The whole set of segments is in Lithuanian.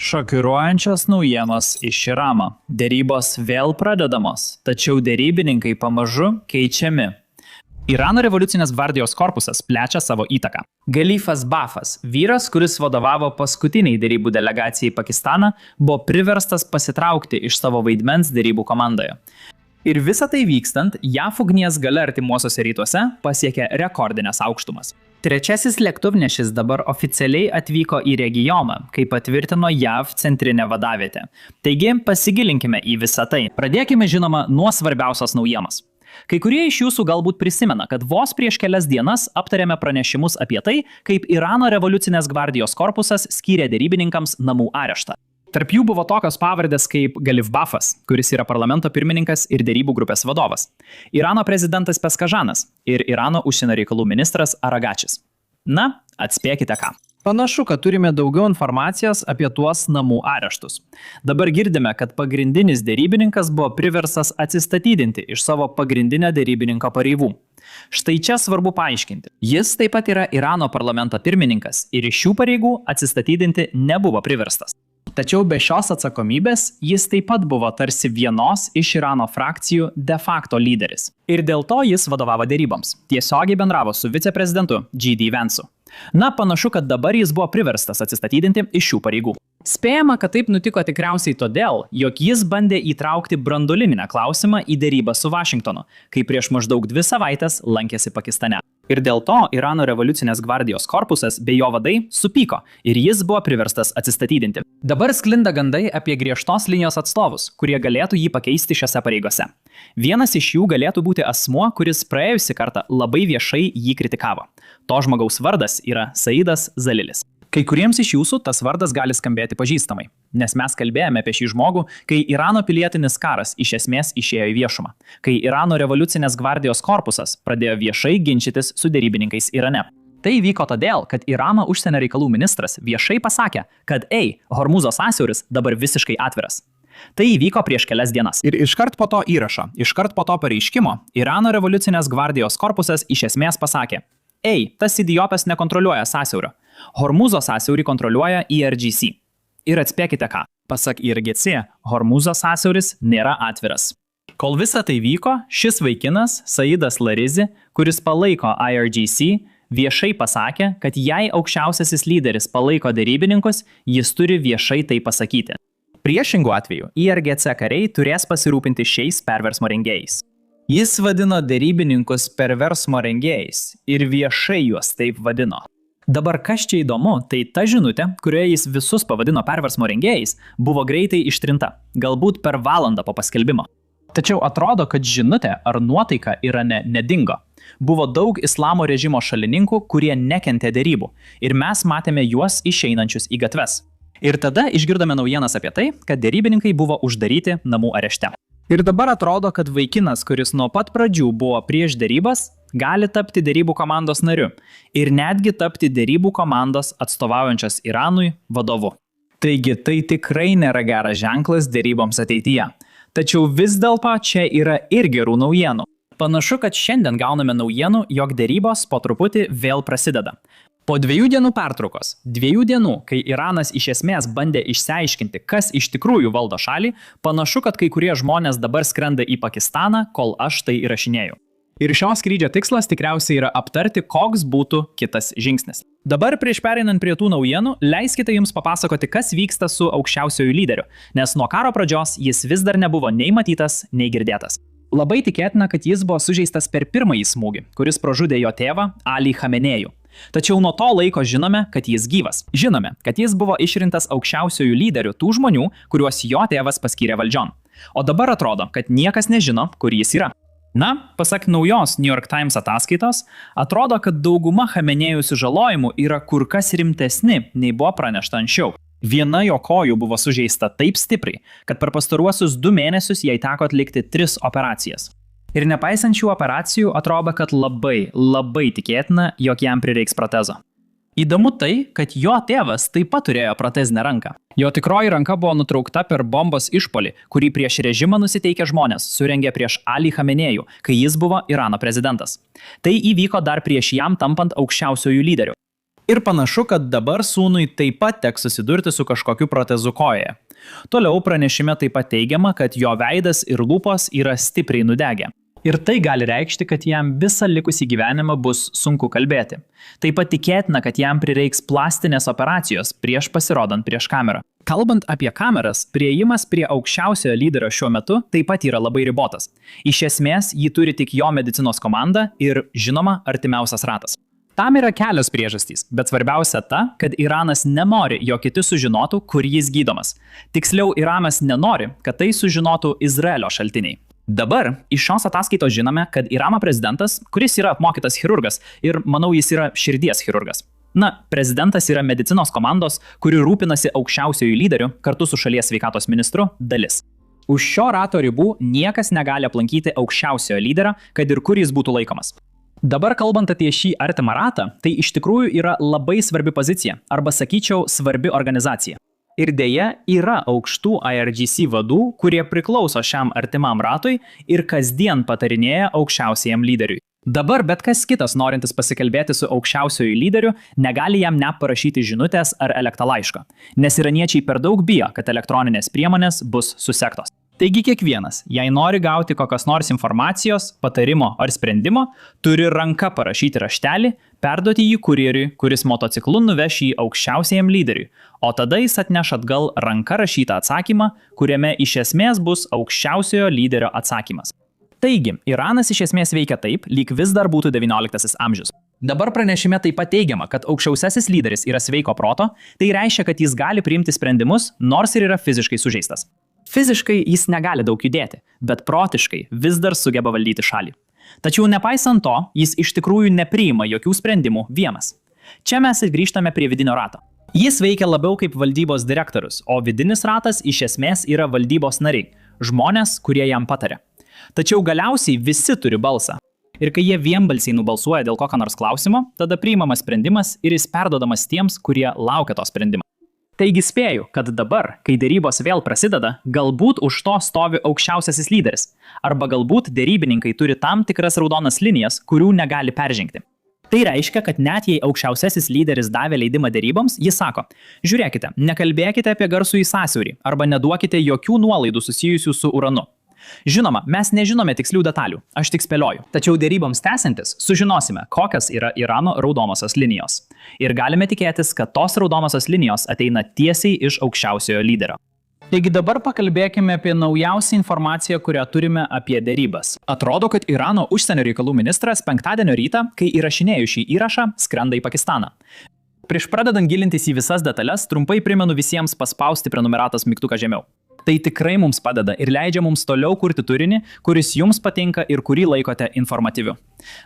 Šokiruojančios naujienos iš Irano. Derybos vėl pradedamos, tačiau derybininkai pamažu keičiami. Irano revoliucinės gvardijos korpusas plečia savo įtaką. Galifas Bafas, vyras, kuris vadovavo paskutiniai derybų delegacijai į Pakistaną, buvo priverstas pasitraukti iš savo vaidmens derybų komandoje. Ir visa tai vykstant, JAV ugnies galia artimuosiuose rytuose pasiekė rekordinės aukštumas. Trečiasis lėktuvnešis dabar oficialiai atvyko į regioną, kaip patvirtino JAV centrinė vadavietė. Taigi, pasigilinkime į visą tai. Pradėkime žinoma nuo svarbiausios naujienos. Kai kurie iš jūsų galbūt prisimena, kad vos prieš kelias dienas aptarėme pranešimus apie tai, kaip Irano revoliucinės gvardijos korpusas skyrė derybininkams namų areštą. Tarp jų buvo tokios pavardės kaip Galif Bafas, kuris yra parlamento pirmininkas ir derybų grupės vadovas, Irano prezidentas Peskažanas ir Irano užsienio reikalų ministras Aragačis. Na, atspėkite ką. Panašu, kad turime daugiau informacijos apie tuos namų areštus. Dabar girdime, kad pagrindinis derybininkas buvo priverstas atsistatydinti iš savo pagrindinio derybininko pareigų. Štai čia svarbu paaiškinti. Jis taip pat yra Irano parlamento pirmininkas ir iš šių pareigų atsistatydinti nebuvo priverstas. Tačiau be šios atsakomybės jis taip pat buvo tarsi vienos iš Irano frakcijų de facto lyderis. Ir dėl to jis vadovavo deryboms. Tiesiogiai bendravo su viceprezidentu J.D. Vance'u. Na, panašu, kad dabar jis buvo priverstas atsistatydinti iš šių pareigų. Spėjama, kad taip nutiko tikriausiai todėl, jog jis bandė įtraukti branduolinį klausimą į derybą su Vašingtonu, kai prieš maždaug 2 savaites lankėsi Pakistane. Ir dėl to Irano revoliucinės gvardijos korpusas bei jo vadai supyko ir jis buvo priverstas atsistatydinti. Dabar sklinda gandai apie griežtos linijos atstovus, kurie galėtų jį pakeisti šiose pareigose. Vienas iš jų galėtų būti asmuo, kuris praėjusį kartą labai viešai jį kritikavo. To žmogaus vardas yra Saidas Zalilis. Kai kuriems iš jūsų tas vardas gali skambėti pažįstamai, nes mes kalbėjome apie šį žmogų, kai Irano pilietinis karas iš esmės išėjo į viešumą, kai Irano revoliucinės gvardijos korpusas pradėjo viešai ginčytis su derybininkais Irane. Tai vyko todėl, kad Irano užsienio reikalų ministras viešai pasakė, kad Hormūzo sąsiauris dabar visiškai atviras. Tai įvyko prieš kelias dienas. Ir iškart po to įrašo, iškart po to pareiškimo, Irano revoliucinės gvardijos korpusas iš esmės pasakė: tas idiotas nekontroliuoja sąsiaurio. Hormūzo sąsiaurį kontroliuoja IRGC. Ir atspėkite ką. Pasak IRGC, Hormūzo sąsiauris nėra atviras. Kol visa tai vyko, šis vaikinas, Saidas Larizi, kuris palaiko IRGC, viešai pasakė, kad jei aukščiausiasis lyderis palaiko derybininkus, jis turi viešai tai pasakyti. Priešingų atveju, IRGC kariai turės pasirūpinti šiais perversmo rengėjais. Jis vadino derybininkus perversmo rengėjais ir viešai juos taip vadino. Dabar kas čia įdomu, tai ta žinutė, kurioje jis visus pavadino perversmo rengėjais, buvo greitai ištrinta, galbūt per valandą po paskelbimo. Tačiau atrodo, kad žinutė ar nuotaika Irane nedingo. Buvo daug islamo režimo šalininkų, kurie nekentė derybų, ir mes matėme juos išeinančius į gatves. Ir tada išgirdome naujienas apie tai, kad derybininkai buvo uždaryti namų arešte. Ir dabar atrodo, kad vaikinas, kuris nuo pat pradžių buvo prieš derybas, gali tapti derybų komandos nariu ir netgi tapti derybų komandos atstovaujančios Iranui vadovu. Taigi tai tikrai nėra geras ženklas deryboms ateityje. Tačiau vis dėlto čia yra ir gerų naujienų. Panašu, kad šiandien gauname naujienų, jog derybos po truputį vėl prasideda. Po 2 dienų pertraukos, 2 dienų, kai Iranas iš esmės bandė išsiaiškinti, kas iš tikrųjų valdo šalį, panašu, kad kai kurie žmonės dabar skrenda į Pakistaną, kol aš tai įrašinėju. Ir šio skrydžio tikslas tikriausiai yra aptarti, koks būtų kitas žingsnis. Dabar prieš pereinant prie tų naujienų, leiskite jums papasakoti, kas vyksta su aukščiausiuoju lyderiu, nes nuo karo pradžios jis vis dar nebuvo nei matytas, nei girdėtas. Labai tikėtina, kad jis buvo sužeistas per pirmąjį smūgį, kuris pražudė jo tėvą Ali Khamenejų. Tačiau nuo to laiko žinome, kad jis gyvas. Žinome, kad jis buvo išrinktas aukščiausiųjų lyderių tų žmonių, kuriuos jo tėvas paskyrė valdžion. O dabar atrodo, kad niekas nežino, kur jis yra. Na, pasak naujos New York Times ataskaitos, atrodo, kad dauguma Khamenėjų sužalojimų yra kur kas rimtesni, nei buvo pranešta anksčiau. Viena jo kojų buvo sužeista taip stipriai, kad per pastaruosius 2 mėnesius jai teko atlikti 3 operacijas. Ir nepaisant šių operacijų, atrodo, kad labai tikėtina, jog jam prireiks protezo. Įdomu tai, kad jo tėvas taip pat turėjo protezinę ranką. Jo tikroji ranka buvo nutraukta per bombos išpuolį, kurį prieš režimą nusiteikę žmonės surengė prieš Ali Khamenejų, kai jis buvo Irano prezidentas. Tai įvyko dar prieš jam tampant aukščiausiųjų lyderių. Ir panašu, kad dabar sūnui taip pat teks susidurti su kažkokiu protezu kojoje. Toliau pranešime taip pat teigiama, kad jo veidas ir lūpos yra stipriai nudegę. Ir tai gali reikšti, kad jam visą likusį gyvenimą bus sunku kalbėti. Taip pat tikėtina, kad jam prireiks plastinės operacijos prieš pasirodant prieš kamerą. Kalbant apie kameras, priėjimas prie aukščiausiojo lyderio šiuo metu taip pat yra labai ribotas. Iš esmės, jį turi tik jo medicinos komanda ir, žinoma, artimiausias ratas. Tam yra kelios priežastys, bet svarbiausia ta, kad Iranas nenori, jog kiti sužinotų, kur jis gydomas. Tiksliau, Iranas nenori, kad tai sužinotų Izraelio šaltiniai. Dabar iš šios ataskaitos žinome, kad Irano prezidentas, kuris yra apmokytas chirurgas ir, manau, jis yra širdies chirurgas. Prezidentas yra medicinos komandos, kuri rūpinasi aukščiausiojų lyderių kartu su šalies sveikatos ministru dalis. Už šio rato ribų niekas negali aplankyti aukščiausiojo lyderio, kad ir kur jis būtų laikomas. Dabar kalbant apie šį artimą ratą, tai iš tikrųjų yra labai svarbi pozicija, arba sakyčiau, svarbi organizacija. Ir dėja, yra aukštų IRGC vadų, kurie priklauso šiam artimam ratui ir kasdien patarinėja aukščiausiajam lyderiui. Dabar bet kas kitas norintis pasikalbėti su aukščiausiojų lyderiu, negali jam net parašyti žinutės ar elektrolaiško, nes iraniečiai per daug bijo, kad elektroninės priemonės bus susektos. Taigi kiekvienas, jei nori gauti kokios nors informacijos, patarimo ar sprendimo, turi ranka parašyti raštelį, perduoti jį kurjeriui, kuris motociklu nuveš jį aukščiausiajam lyderiui, o tada jis atneš atgal ranka rašytą atsakymą, kuriame iš esmės bus aukščiausiojo lyderio atsakymas. Taigi, Iranas iš esmės veikia taip, lyg vis dar būtų 19 amžius. Dabar pranešime taip pat teigiama, kad aukščiausiasis lyderis yra sveiko proto, tai reiškia, kad jis gali priimti sprendimus, nors ir yra fiziškai sužeistas. Fiziškai jis negali daug judėti, bet protiškai vis dar sugeba valdyti šalį. Tačiau nepaisant to, jis iš tikrųjų nepriima jokių sprendimų vienas. Čia mes ir grįžtame prie vidinio rato. Jis veikia labiau kaip valdybos direktorius, o vidinis ratas iš esmės yra valdybos nariai, žmonės, kurie jam pataria. Tačiau galiausiai visi turi balsą. Ir kai jie vienbalsiai nubalsuoja dėl kokio nors klausimo, tada priimamas sprendimas ir jis perduodamas tiems, kurie laukia to sprendimo. Taigi spėju, kad dabar, kai dėrybos vėl prasideda, galbūt už to stovi aukščiausiasis lyderis, arba galbūt dėrybininkai turi tam tikras raudonas linijas, kurių negali peržengti. Tai reiškia, kad net jei aukščiausiasis lyderis davė leidimą dėryboms, jis sako, žiūrėkite, nekalbėkite apie garsųjį sąsiaurį, arba neduokite jokių nuolaidų susijusių su uranu. Žinoma, mes nežinome tikslių detalių, aš tik spėlioju. Tačiau dėryboms tęsiantis, sužinosime, kokios yra Irano raudonosios linijos. Ir galime tikėtis, kad tos raudonosios linijos ateina tiesiai iš aukščiausiojo lyderio. Taigi dabar pakalbėkime apie naujausią informaciją, kurią turime apie dėrybas. Atrodo, kad Irano užsienio reikalų ministras penktadienio rytą, kai įrašinėjo šį įrašą, skrenda į Pakistaną. Prieš pradedant gilintis į visas detalės, trumpai primenu visiems paspausti prenumeratos mygtuką žemiau. Tai tikrai mums padeda ir leidžia mums toliau kurti turinį, kuris jums patinka ir kurį laikote informatyviu.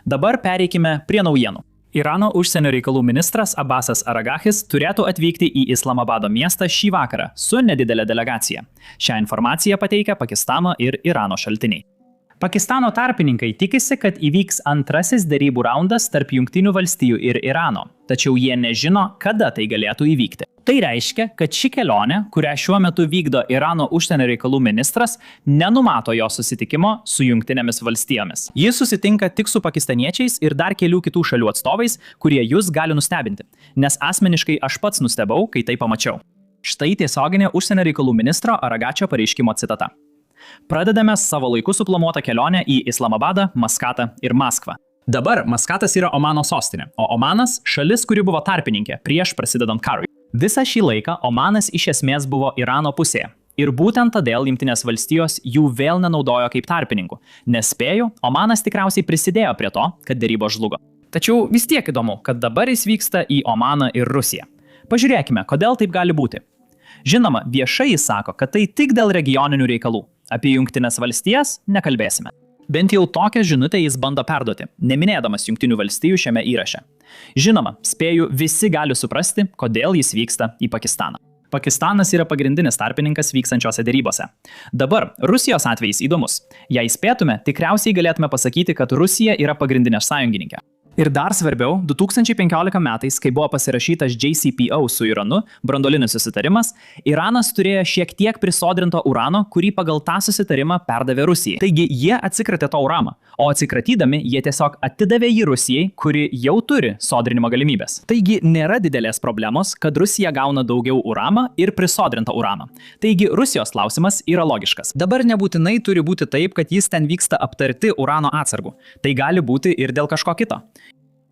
Dabar pereikime prie naujienų. Irano užsienio reikalų ministras Abbasas Aragachis turėtų atvykti į Islamabado miestą šį vakarą su nedidelė delegacija. Šią informaciją pateikia Pakistano ir Irano šaltiniai. Pakistano tarpininkai tikisi, kad įvyks antrasis dėrybų raundas tarp Jungtinių valstijų ir Irano, tačiau jie nežino, kada tai galėtų įvykti. Tai reiškia, kad ši kelionė, kurią šiuo metu vykdo Irano užsienio reikalų ministras, nenumato jo susitikimo su Jungtinėmis valstijomis. Jis susitinka tik su pakistaniečiais ir dar kelių kitų šalių atstovais, kurie jūs gali nustebinti, nes asmeniškai aš pats nustebau, kai tai pamačiau. Štai tiesioginė užsienio reikalų ministro Aragačio pareiškimo citata. Pradedame savo laiku suplanuotą kelionę į Islamabadą, Maskatą ir Maskvą. Dabar Maskatas yra Omano sostinė, o Omanas šalis, kuri buvo tarpininkė prieš prasidedant karui. Visą šį laiką Omanas iš esmės buvo Irano pusėje. Ir būtent todėl Jungtinės valstijos jų vėl nenaudojo kaip tarpininkų, nes spėju, Omanas tikriausiai prisidėjo prie to, kad dėrybos žlugo. Tačiau vis tiek įdomu, kad dabar jis vyksta į Omaną ir Rusiją. Pažiūrėkime, kodėl taip gali būti. Žinoma, viešai jis sako, kad tai tik dėl regioninių reikalų. Apie Jungtinės valstijas nekalbėsime. Bent jau tokią žinutę jis bando perduoti, neminėdamas Jungtinių valstijų šiame įraše. Žinoma, spėju, visi gali suprasti, kodėl jis vyksta į Pakistaną. Pakistanas yra pagrindinis tarpininkas vykstančiose dėrybose. Dabar Rusijos atvejis įdomus. Jei spėtume, tikriausiai galėtume pasakyti, kad Rusija yra pagrindinė sąjungininkė. Ir dar svarbiau, 2015 metais, kai buvo pasirašytas JCPO su Iranu, branduolinis susitarimas, Iranas turėjo šiek tiek prisodrinto urano, kurį pagal tą susitarimą perdavė Rusijai. Taigi jie atsikratė to urano, o atsikratydami jie tiesiog atidavė jį Rusijai, kuri jau turi sodrinimo galimybės. Taigi nėra didelės problemos, kad Rusija gauna daugiau urano ir prisodrintą uraną. Taigi Rusijos klausimas yra logiškas. Dabar nebūtinai turi būti taip, kad jis ten vyksta aptarti urano atsargų. Tai gali būti ir dėl kažko kito.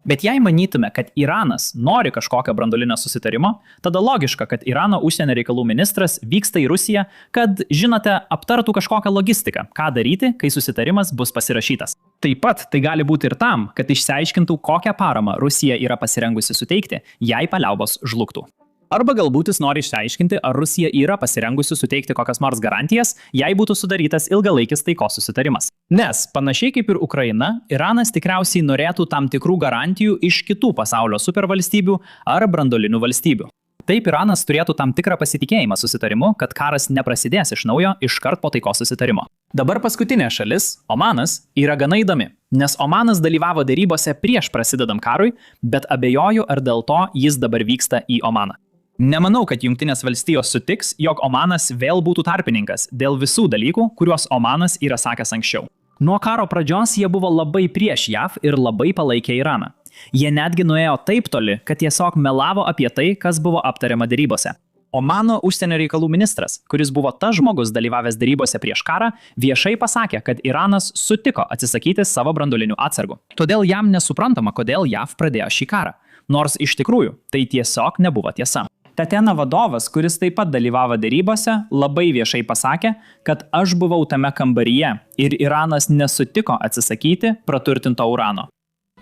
Bet jei manytume, kad Iranas nori kažkokio branduolinio susitarimo, tada logiška, kad Irano užsienio reikalų ministras vyksta į Rusiją, kad, žinote, aptartų kažkokią logistiką, ką daryti, kai susitarimas bus pasirašytas. Taip pat tai gali būti ir tam, kad išsiaiškintų, kokią paramą Rusija yra pasirengusi suteikti, jei paliaubos žlugtų. Arba galbūt jis nori išsiaiškinti, ar Rusija yra pasirengusi suteikti kokias nors garantijas, jei būtų sudarytas ilgalaikis taikos susitarimas. Nes, panašiai kaip ir Ukraina, Iranas tikriausiai norėtų tam tikrų garantijų iš kitų pasaulio supervalstybių ar branduolinių valstybių. Taip Iranas turėtų tam tikrą pasitikėjimą susitarimu, kad karas neprasidės iš naujo iškart po taikos susitarimo. Dabar paskutinė šalis, Omanas, yra gana įdomi, nes Omanas dalyvavo derybose prieš prasidedant karui, bet abejoju, ar dėl to jis dabar vyksta į Omaną. Nemanau, kad Jungtinės valstijos sutiks, jog Omanas vėl būtų tarpininkas dėl visų dalykų, kuriuos Omanas yra sakęs anksčiau. Nuo karo pradžios jie buvo labai prieš JAV ir labai palaikė Iraną. Jie netgi nuėjo taip toli, kad tiesiog melavo apie tai, kas buvo aptariama derybose. Omano užsienio reikalų ministras, kuris buvo tas žmogus dalyvavęs derybose prieš karą, viešai pasakė, kad Iranas sutiko atsisakyti savo branduolinių atsargų. Todėl jam nesuprantama, kodėl JAV pradėjo šį karą. Nors iš tikrųjų tai tiesiog nebuvo tiesa. Tatena vadovas, kuris taip pat dalyvavo derybose, labai viešai pasakė, kad aš buvau tame kambaryje ir Iranas nesutiko atsisakyti praturtinto urano.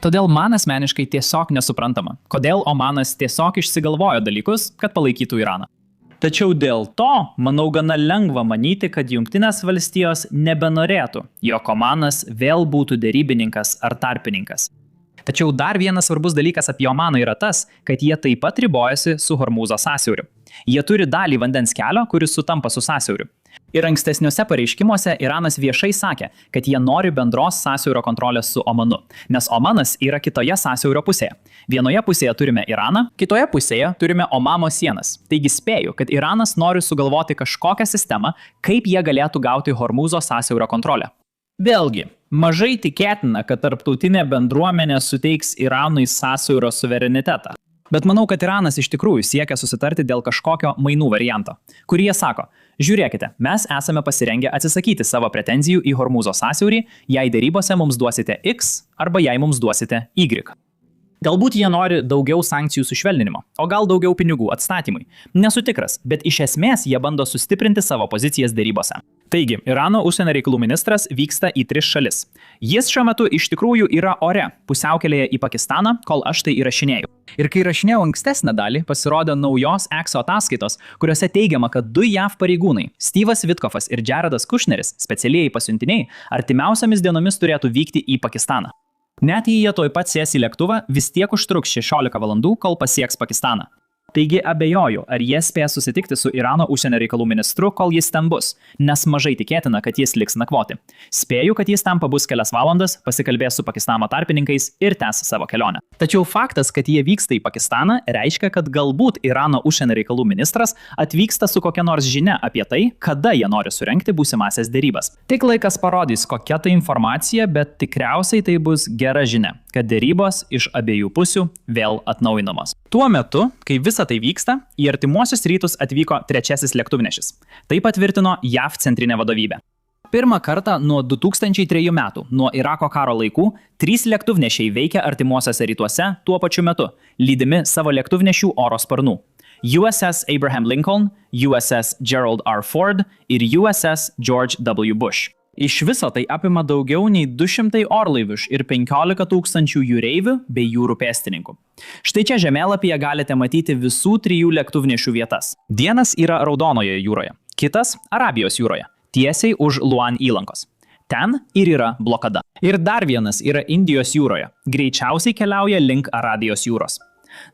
Todėl man asmeniškai tiesiog nesuprantama, kodėl Omanas tiesiog išsigalvojo dalykus, kad palaikytų Iraną. Tačiau dėl to, manau, gana lengva manyti, kad Jungtinės valstijos nebenorėtų, jog Omanas vėl būtų derybininkas ar tarpininkas. Tačiau dar vienas svarbus dalykas apie Omaną yra tas, kad jie taip pat ribojasi su Hormūzo sąsiauriu. Jie turi dalį vandens kelio, kuris sutampa su sąsiauriu. Ir ankstesniuose pareiškimuose Iranas viešai sakė, kad jie nori bendros sąsiaurio kontrolės su Omanu, nes Omanas yra kitoje sąsiaurio pusėje. Vienoje pusėje turime Iraną, kitoje pusėje turime Omano sienas. Taigi spėju, kad Iranas nori sugalvoti kažkokią sistemą, kaip jie galėtų gauti Hormūzo sąsiaurio kontrolę. Vėlgi, mažai tikėtina, kad tarptautinė bendruomenė suteiks Iranui sąsiaurio suverenitetą. Bet manau, kad Iranas iš tikrųjų siekia susitarti dėl kažkokio mainų varianto, kurį jie sako, žiūrėkite, mes esame pasirengę atsisakyti savo pretenzijų į Hormūzo sąsiaurį, jei derybose mums duosite X arba jei mums duosite Y. Galbūt jie nori daugiau sankcijų sušvelninimo, o gal daugiau pinigų atstatymui. Nesu tikras, bet iš esmės jie bando sustiprinti savo pozicijas derybose. Taigi, Irano užsienio reikalų ministras vyksta į 3 šalis. Jis šiuo metu iš tikrųjų yra ore, pusiaukelėje į Pakistaną, kol aš tai įrašinėjau. Ir kai įrašinėjau ankstesnę dalį, pasirodė naujos EXO ataskaitos, kuriuose teigiama, kad 2 JAV pareigūnai, Steve'as Witkofas ir Jaredas Kushneris, specialieji pasiuntiniai, artimiausiamis dienomis turėtų vykti į Pakistaną. Net jei jie toj pat sės į lėktuvą, vis tiek užtruks 16 valandų, kol pasieks Pakistaną. Taigi abejoju, ar jie spės susitikti su Irano užsienio reikalų ministru, kol jis ten bus, nes mažai tikėtina, kad jis liks nakvoti. Spėju, kad jis ten pabus kelias valandas, pasikalbės su Pakistano tarpininkais ir tęs savo kelionę. Tačiau faktas, kad jie vyksta į Pakistaną, reiškia, kad galbūt Irano užsienio reikalų ministras atvyksta su kokia nors žinia apie tai, kada jie nori surengti būsimąsias derybas. Tik laikas parodys, kokia tai informacija, bet tikriausiai tai bus gera žinia, kad derybos iš abiejų pusių vėl atnaujinamos. Tuo metu, kai visa tai vyksta, į artimuosius rytus atvyko 3 lėktuvnešis. Tai patvirtino JAV centrinė vadovybė. Pirmą kartą nuo 2003 metų, nuo Irako karo laikų, 3 lėktuvnešiai veikia artimuosiuose rytuose tuo pačiu metu, lydimi savo lėktuvnešių oro sparnų. USS Abraham Lincoln, USS Gerald R. Ford ir USS George W. Bush. Iš viso tai apima daugiau nei 200 orlaivių ir 15 000 jūreivių bei jūrų pėstininkų. Štai čia žemėlapyje galite matyti visų 3 lėktuvnešių vietas. Vienas yra Raudonojoje jūroje, kitas Arabijos jūroje, tiesiai už Luan įlankos. Ten ir yra blokada. Ir dar vienas yra Indijos jūroje, greičiausiai keliauja link Arabijos jūros.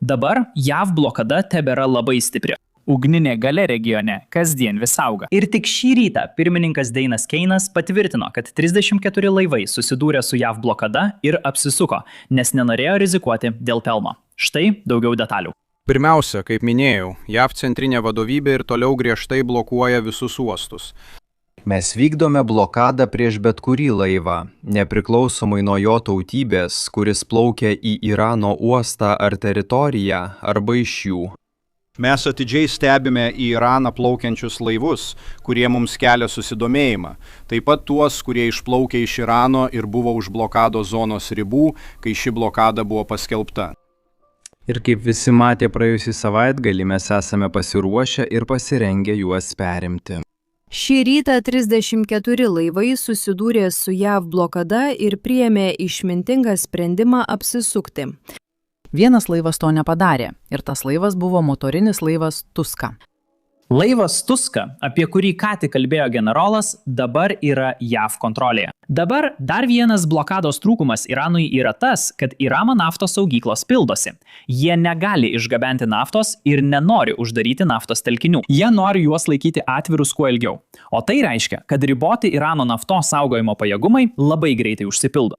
Dabar JAV blokada tebėra labai stipri. ugninė galia regione kasdien vis auga. Ir tik šį rytą pirmininkas Deinas Keinas patvirtino, kad 34 laivai susidūrė su JAV blokada ir apsisuko, nes nenorėjo rizikuoti dėl pelno. Štai daugiau detalių. Pirmiausia, kaip minėjau, JAV centrinė vadovybė ir toliau griežtai blokuoja visus uostus. Mes vykdome blokadą prieš bet kurį laivą, nepriklausomai nuo jo tautybės, kuris plaukia į Irano uostą ar teritoriją arba iš jų. Mes atidžiai stebime į Iraną plaukiančius laivus, kurie mums kelia susidomėjimą. Taip pat tuos, kurie išplaukė iš Irano ir buvo už blokados zonos ribų, kai ši blokada buvo paskelbta. Ir kaip visi matė praėjusį savaitgalį, mes esame pasiruošę ir pasirengę juos perimti. Šį rytą 34 laivai susidūrė su JAV blokada ir priėmė išmintingą sprendimą apsisukti. Vienas laivas to nepadarė ir tas laivas buvo motorinis laivas Tuska. Laivas Tuska, apie kurį ką tik kalbėjo generolas, dabar yra JAV kontrolėje. Dabar dar vienas blokados trūkumas Iranui yra tas, kad Irano naftos saugyklos pildosi. Jie negali išgabenti naftos ir nenori uždaryti naftos telkinių. Jie nori juos laikyti atvirus kuo ilgiau. O tai reiškia, kad riboti Irano naftos saugojimo pajėgumai labai greitai užsipildo.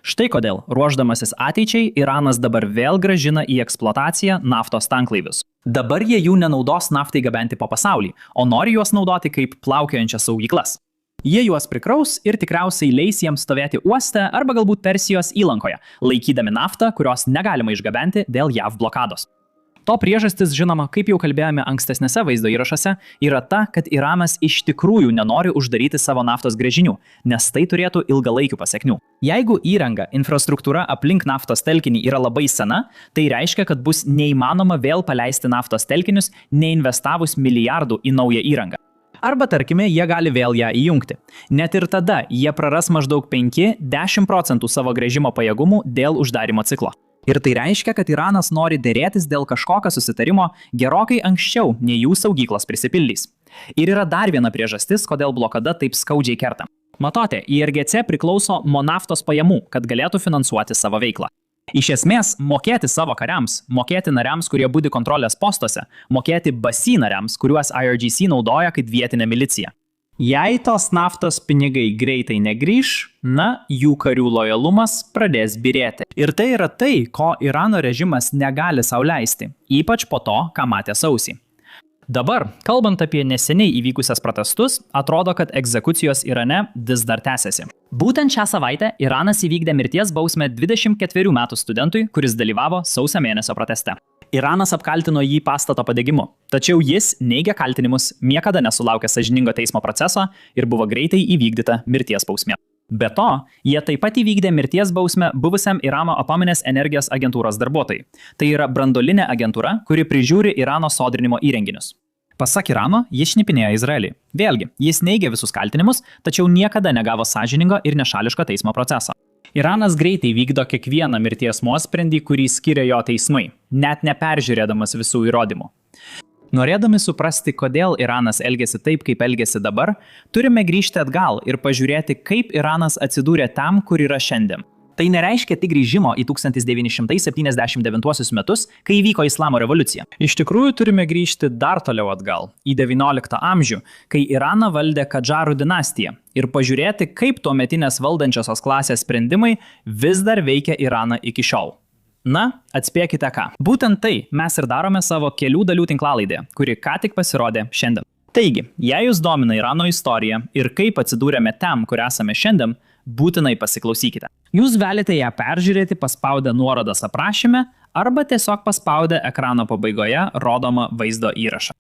Štai kodėl, ruošdamasis ateičiai, Iranas dabar vėl gražina į eksploataciją naftos tanklaivius. Dabar jie jų nenaudos naftai gabenti po pasaulį, o nori juos naudoti kaip plaukiojančias saugyklas. Jie juos prikraus ir tikriausiai leis jiems stovėti uoste arba galbūt Persijos įlankoje, laikydami naftą, kurios negalima išgabenti dėl JAV blokados. To priežastis, žinoma, kaip jau kalbėjome ankstesnėse vaizdo įrašuose, yra ta, kad Iranas iš tikrųjų nenori uždaryti savo naftos gręžinių, nes tai turėtų ilgalaikių pasekmių. Jeigu įranga, infrastruktūra aplink naftos telkinį yra labai sena, tai reiškia, kad bus neįmanoma vėl paleisti naftos telkinius, neinvestavus milijardų į naują įrangą. Arba, tarkime, jie gali vėl ją įjungti. Net ir tada jie praras maždaug 5–10% savo gręžimo pajėgumų dėl uždarimo ciklo. Ir tai reiškia, kad Iranas nori dėrėtis dėl kažkokio susitarimo gerokai anksčiau, nei jų saugyklos prisipildys. Ir yra dar viena priežastis, kodėl blokada taip skaudžiai kerta. Matote, IRGC priklauso Monaftos pajamų, kad galėtų finansuoti savo veiklą. Iš esmės, mokėti savo kariams, mokėti nariams, kurie budi kontrolės postuose, mokėti BASI nariams, kuriuos IRGC naudoja kaip vietinė milicija. Jei tos naftos pinigai greitai negrįš, jų karių lojalumas pradės byrėti. Ir tai yra tai, ko Irano režimas negali sau leisti, ypač po to, ką matė sausį. Dabar, kalbant apie neseniai įvykusias protestus, atrodo, kad egzekucijos Irane vis dar tęsiasi. Būtent šią savaitę Iranas įvykdė mirties bausmę 24 metų studentui, kuris dalyvavo sausio mėnesio proteste. Iranas apkaltino jį pastato padegimu, tačiau jis neigia kaltinimus, niekada nesulaukė sąžiningo teismo proceso ir buvo greitai įvykdyta mirties bausmė. Be to, jie taip pat įvykdė mirties bausmę buvusiam Irano atominės energijos agentūros darbuotojai. Tai yra branduolinė agentūra, kuri prižiūri Irano sodrinimo įrenginius. Pasak Irano, jis šnipinėjo Izraelį. Vėlgi, jis neigia visus kaltinimus, tačiau niekada negavo sąžiningo ir nešališko teismo proceso. Iranas greitai vykdo kiekvieną mirties nuosprendį, kurį skiria jo teismai, net neperžiūrėdamas visų įrodymų. Norėdami suprasti, kodėl Iranas elgiasi taip, kaip elgiasi dabar, turime grįžti atgal ir pažiūrėti, kaip Iranas atsidūrė tam, kur yra šiandien. Tai nereiškia tik grįžimo į 1979 metus, kai įvyko Islamo revoliucija. Iš tikrųjų turime grįžti dar toliau atgal, į XIX amžių, kai Iraną valdė Kadžarų dinastija, ir pažiūrėti, kaip tuometinės valdančiosios klasės sprendimai vis dar veikia Iraną iki šiol. Atspėkite ką. Būtent tai mes ir darome savo kelių dalių tinklalaidėje, kuri ką tik pasirodė šiandien. Taigi, jei jūs domina Irano istorija ir kaip atsidūrėme ten, kur esame šiandien, būtinai pasiklausykite. Jūs galite ją peržiūrėti paspaudę nuorodas aprašyme arba tiesiog paspaudę ekrano pabaigoje rodomą vaizdo įrašą.